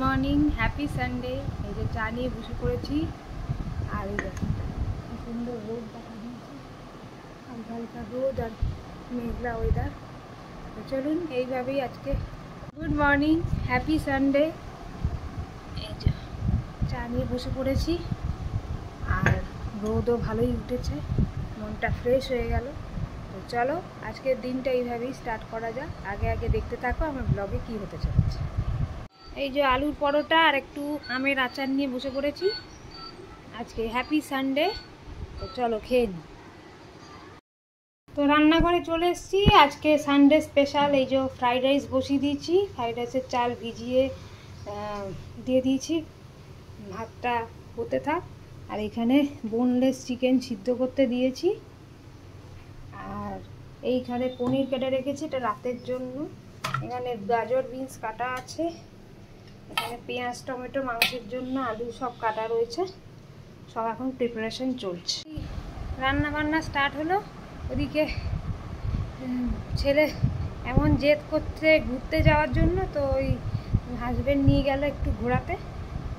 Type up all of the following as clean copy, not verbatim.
Morning, happy Sunday. এই যে চা নিয়ে বসে পড়েছি। আর এই দেখুন কি সুন্দর রোদ দেখা দিয়েছে, হালকা হালকা রোদ আর মেঘলা ওয়েদার। তো চলুন এইভাবেই আজকে। Good morning, happy Sunday. এই যে চা নিয়ে বসে পড়েছি আর রোদও ভালোই উঠেছে, মনটা ফ্রেশ হয়ে গেল। তো চলো আজকের দিনটা এইভাবেই স্টার্ট করা যাক। আগে আগে দেখতে থাকো আমার ব্লগে কি হতে চলেছে। এই যে আলুর পরোটা আর একটু আমের আচার নিয়ে বসে পড়েছি। আজকে হ্যাপি সানডে। তো চলো খেয়ে নিই। তো রান্নাঘরে চলে এসেছি। আজকে সানডে স্পেশাল এই যে ফ্রাইড রাইস বসিয়ে দিয়েছি। ফ্রাইড রাইসের চাল ভিজিয়ে দিয়ে দিয়েছি, ভাতটা হতে থাক। আর এখানে বোনলেস চিকেন সিদ্ধ করতে দিয়েছি। আর এইখানে পনির কেটে রেখেছি, এটা রাতের জন্য। এখানে গাজর বিনস কাটা আছে, এখানে পেঁয়াজ টমেটো মাংসের জন্য, আলু সব কাটা রয়েছে। সব এখন প্রিপারেশন চলছে। রান্না বান্না স্টার্ট হলো। ওদিকে ছেলে এমন জেদ করছে ঘুরতে যাওয়ার জন্য, তো ওই হাজব্যান্ড নিয়ে গেল একটু ঘোরাতে।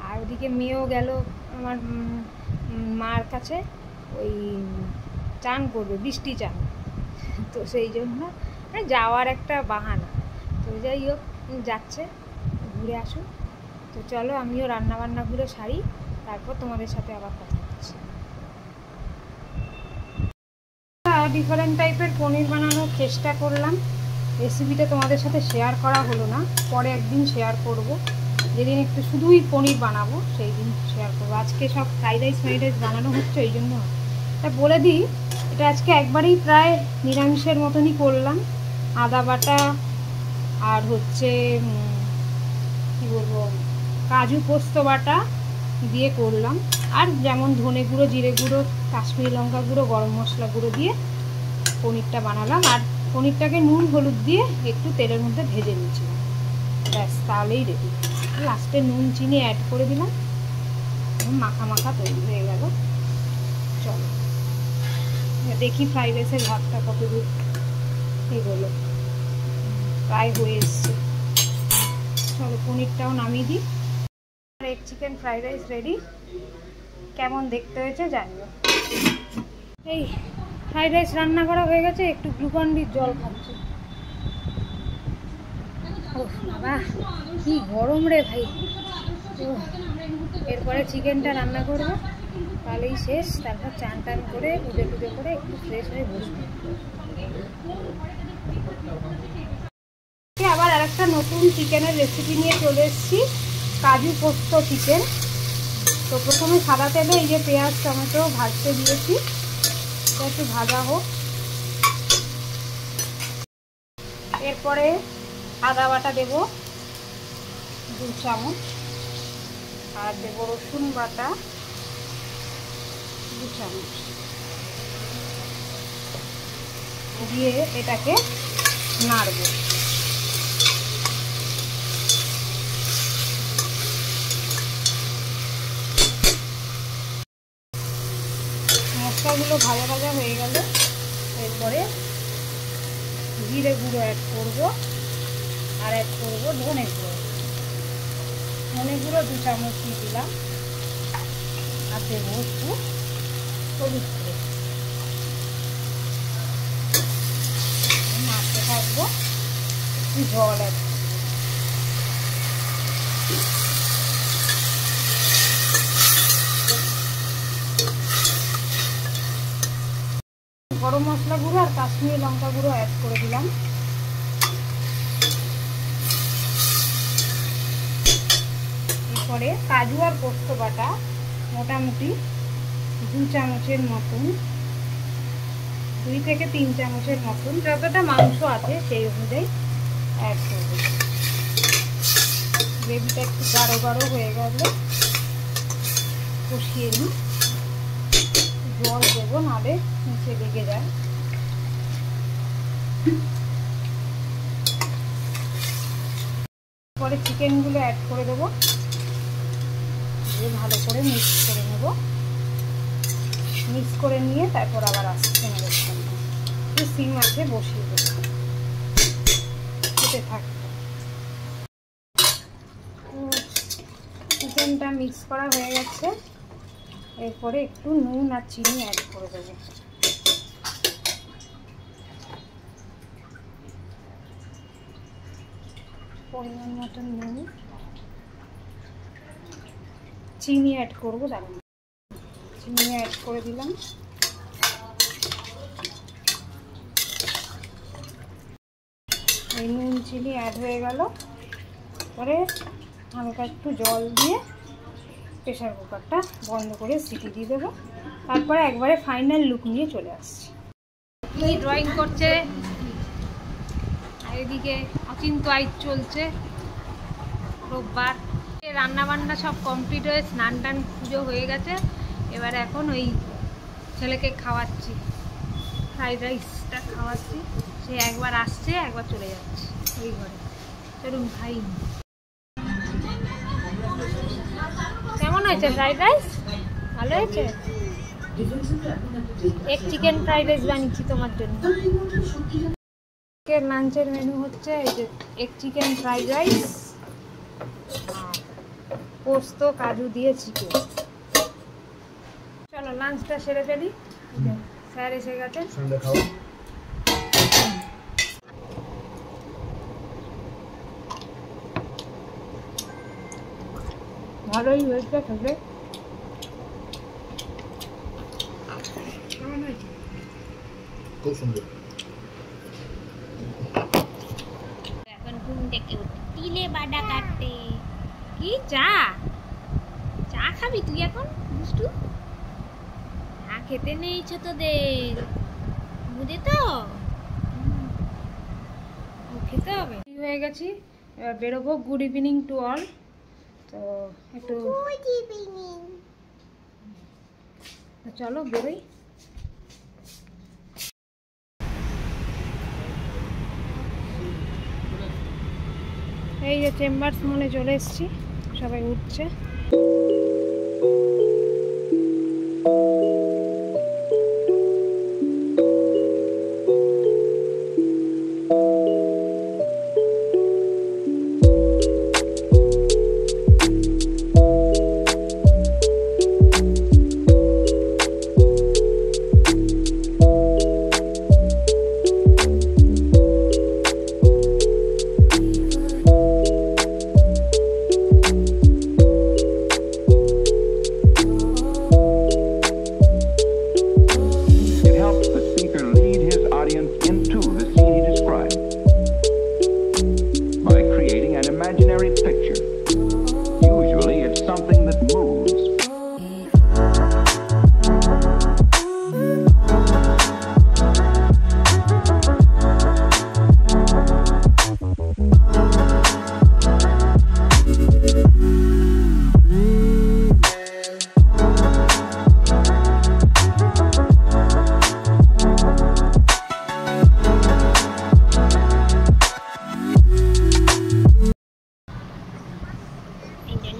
আর ওদিকে মেয়েও গেল আমার মার কাছে, ওই চান করবে, বৃষ্টি চান। তো সেই জন্য যাওয়ার একটা বাহানা। তো যাই হোক, যাচ্ছে, ঘুরে আসুন। তো চলো আমিও রান্নাবান্নাগুলো সারি, তারপর তোমাদের সাথে আবার কথা হচ্ছে। ডিফারেন্ট টাইপের পনির বানানোর চেষ্টা করলাম। রেসিপিটা তোমাদের সাথে শেয়ার করা হলো না, পরে একদিন শেয়ার করব। যেদিন একটু শুধুই পনির বানাবো সেই দিন শেয়ার করবো। আজকে সব ফ্রাইড রাইস বানানো হচ্ছে, ওই জন্য। তা বলে দিই, এটা আজকে একবারেই প্রায় নিরামিষের মতনই করলাম। আদা বাটা আর হচ্ছে কী বলবো, কাজু পোস্ত বাটা দিয়ে করলাম। আর যেমন ধনে গুঁড়ো, জিরে গুঁড়ো, কাশ্মীরি লঙ্কা গুঁড়ো, গরম মশলা গুঁড়ো দিয়ে পনিরটা বানালাম। আর পনিরটাকে নুন হলুদ দিয়ে একটু তেলের মধ্যে ভেজে নিয়েছিলাম, ব্যাস তাহলেই রেডি। লাস্টে নুন চিনি অ্যাড করে দিলাম, মাখা মাখা তৈরি হয়ে গেল। চলো দেখি ফ্রাইড রাইসের ভাতটা কত দূর এগোলো, প্রায় হয়ে এসছে। চলো পনিরটাও নামিয়ে দিই। Egg chicken fried rice ready. কেমন দেখতে হয়েছে জানিও। এই ফ্রাইড রাইস রান্না করা হয়ে গেছে, একটু গ্লুকন-ডির জল খাচ্ছি। ও বাবা কি গরম রে ভাই। এরপরে চিকেনটা রান্না করবো, তাহলেই শেষ। তারপর চান টান করে পুজো টুজো করে একটু ফ্রেশ হয়ে বসবো। আবার আরেকটা নতুন চিকেনের রেসিপি নিয়ে চলে এসেছি, কাজু পোস্ত চিকেন। তো প্রথমে সাদা তেলে এই যে পেঁয়াজ টমেটো ভাজতে দিয়েছি, এটা একটু ভাজা হোক। এরপরে আদা বাটা দেব 2 চামচ, আর দেব রসুন বাটা 2 চামচ দিয়ে এটাকে নাড়ব। মশলাগুলো ভাজা ভাজা হয়ে গেল। এরপরে জিরে গুঁড়ো অ্যাড করব, আর অ্যাড করব ধনে গুঁড়ো। ধনে গুঁড়ো 2 চামচ দিয়ে দিলাম, আর দেবো একটু হলুদ গুঁড়ো। নাড়তে থাকবো, একটু জল অ্যাড। গরম মশলা গুঁড়ো আর কাশ্মীরি লঙ্কা গুঁড়ো অ্যাড করে দিলাম। এরপরে কাজু আর পোস্ত বাটা মোটামুটি 2 চামচের মতন, 2 থেকে 3 চামচের মতন, যতটা মাংস আছে সেই অনুযায়ী অ্যাড করব। গ্রেভিটা একটু গাঢ় গাঢ় হয়ে গেলে কষিয়ে নিই। জল দেবো, নাহলে নিচে লেগে যায়। পরে চিকেনগুলো অ্যাড করে দেবো, দিয়ে ভালো করে মিক্স করে নেব। মিক্স করে নিয়ে তারপর আবার আসতে নেব, সিম আছে বসিয়ে দেবো, খেতে থাকবে। চিকেনটা মিক্স করা হয়ে গেছে। এরপরে একটু নুন আর চিনি অ্যাড করে দেবো। পরিমাণ মতো নুন, চিনি অ্যাড করবো। দাঁড়ান, চিনি অ্যাড করে দিলাম। এই নুন চিনি অ্যাড হয়ে গেল। পরে হালকা একটু জল দিয়ে প্রেশার কুকারটা বন্ধ করে সিটি দিয়ে দেবো। তারপরে একবারে ফাইনাল লুক নিয়ে চলে আসছি। কি ড্রয়িং করছে, আর এদিকে অচিন্ত আইচ চলছে। রোববার রান্না বান্না সব কমপ্লিট হয়ে স্নান টান পুজো হয়ে গেছে। এবার এখন ওই ছেলেকে খাওয়াচ্ছি, ফ্রাইড রাইসটা খাওয়াচ্ছি। সে একবার আসছে, একবার চলে যাচ্ছে ওই ঘরে। চলুন খাই। কেমন হয়েছে ফ্রাইড রাইস? ভালো হয়েছে। এক চিকেন ফ্রাইড রাইস বানিয়েছি তোমার জন্য। লাঞ্চের মেনু হচ্ছে এই যে এক চিকেন ফ্রাইড রাইস, পোস্ত কাজু দিয়ে চিকেন। চলো লাঞ্চটা সেরে ফেলি। স্যার এসে গেছে। ভালোই হয়েছে খেতে। কেমন হয়েছে? খুব সুন্দর। এখন ঘুম থেকে উঠে তিলে বাডা কাটতে। কি চা? চা খাবি তুই এখন দুষ্টু? চা খেতে নেই ছোটদের, বুঝে তো খেতে হবে। হয়ে গেছি, এবার বেরোবো। Good evening to all. তো একটু চলো বেরোই। এই যে চেম্বার্স মলে চলে এসেছি, সবাই উঠছে।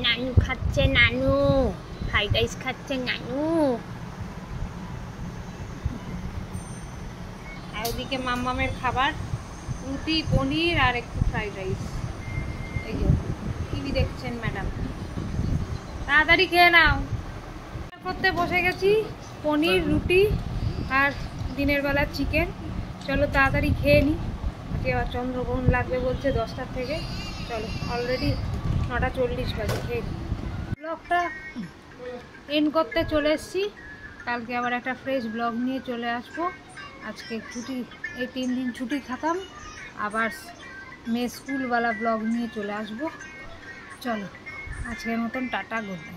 নানু খাচ্ছে, নানু ফ্রাইড রাইস খাচ্ছে নানু। আর ওদিকে মাম্মামের খাবার, রুটি পনির আর একটু ফ্রাইড রাইস। এই যে টিভি দেখছেন ম্যাডাম, তাড়াতাড়ি খেয়ে নাও। করতে বসে গেছি, পনির রুটি আর দিনের বেলা চিকেন। চলো তাড়াতাড়ি খেয়ে নিই, আজকে আবার চন্দ্রগ্রহণ লাগবে বলছে 10টার থেকে। চলো অলরেডি 9:40 বাজে, খেয়ে নিই। ব্লগটা এন্ড করতে চলে এসেছি। কালকে আবার একটা ফ্রেশ ব্লগ নিয়ে চলে আসবো। আজকে ছুটি, এই 3 দিন ছুটি খাতাম, আবার মেয়ে স্কুলওয়ালা ব্লগ নিয়ে চলে আসবো। চলো আজকের মতন টাটা, গুড নাইট।